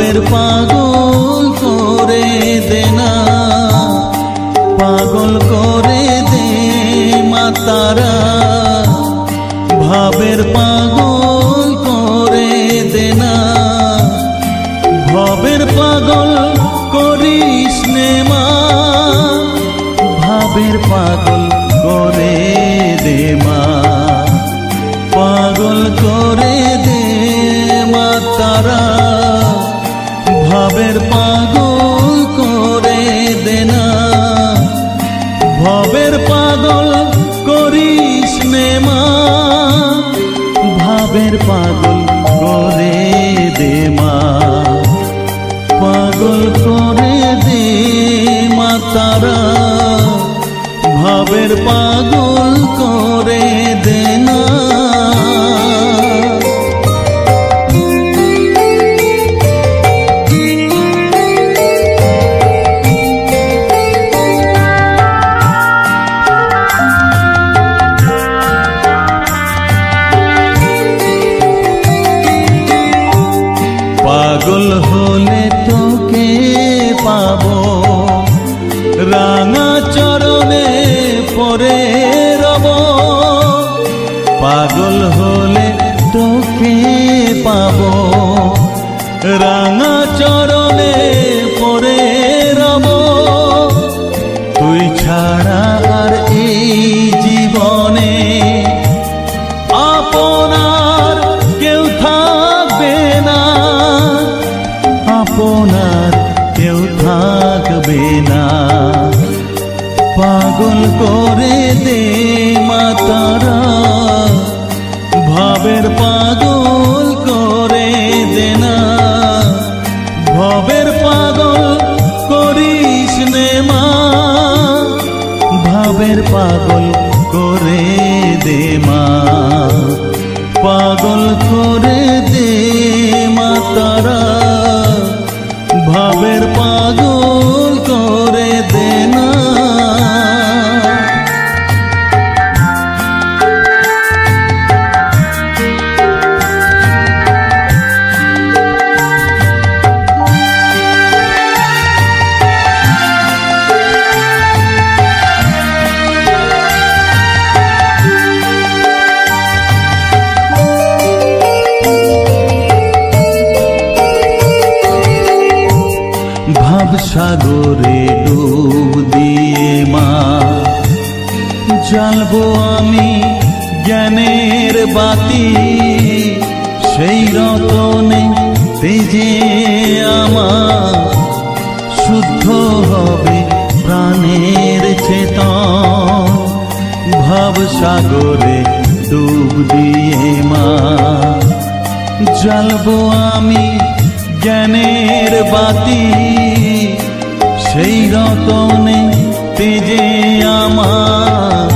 ভাবের পাগল করে দে না, পাগল করে দে মা তারা, ভাবের পাগল করে দে না, ভাবের পাগল করিস নে মা, ভাবের পাগল করে দে মা, পাগল করে দে মা তারা, ভাবের পাগল করে দে না, ভাবের পাগল করিস নে মা, ভাবের পাগল করে দে মা, পাগল করে দে মা তারা, ভাবের পাগল করে দে না। পাগল হলে তোকে পাবো, রাঙা চরণে পরে রব, পাগল হলে তোকে পাবো, রাঙা চরণে পরে রব, তুই ছাড়া আর এই জীবনে আপনার কেউ থাকবে না, আপনার কেউ থাকবে না, পাগল করে দে মা তারা, ভাবের পাগল করে দে না, ভাবের পাগল করিস নে মা, ভাবের পাগল করে দে মা, পাগল করে দে মা তারা, ভাবের পাগল করে দে না। সাগরে ডুব দিয়ে মা জ্বালবো আমি জ্ঞানের বাতি, সেই রতনে তেজে আমার শুদ্ধ হবে প্রাণের চেতন, ভাব সাগরে ডুব দিয়ে মা জ্বালবো আমি জ্ঞানের বাতি, সেই রতনে তেজে আমার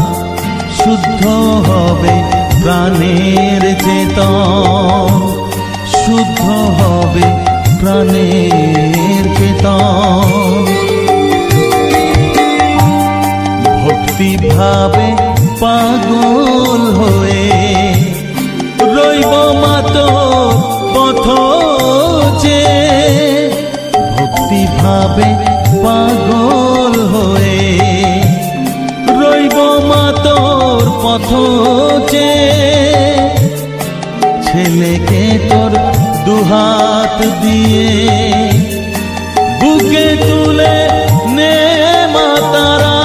শুদ্ধ হবে প্রাণের চেতন, শুদ্ধ হবে প্রাণের চেতন, ভক্তি ভাবে পাগল হয়ে রইব মাতো পথ যে, ভক্তি ভাবে পাগল হয়ে রইব মা তোর পথ যে, ছেলেকে তোর দুহাত দিয়ে বুকে তুলে নে মা তারা,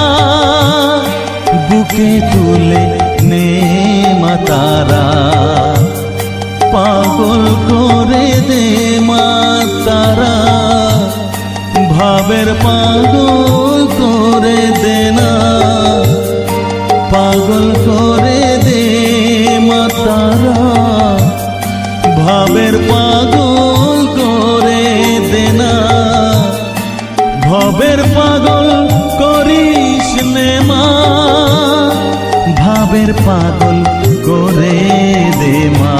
বুকে তুলে নে মা তারা, পাগল করে দে মা তারা, ভাবের পাগল করে দে না, পাগল করে দে মা তারা, ভাবের পাগল করে দে না, ভাবের পাগল করিস নে মা, ভাবের পাগল করে দে মা,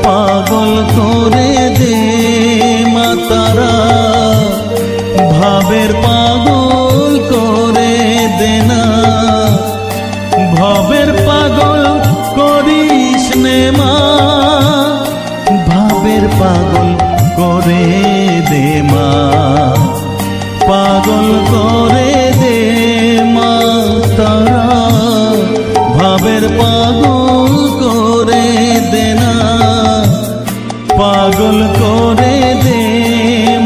পাগল পাগল করে দে না, পাগল করে দে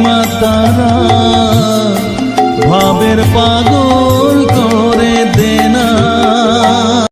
মা তারা, ভাবের পাগল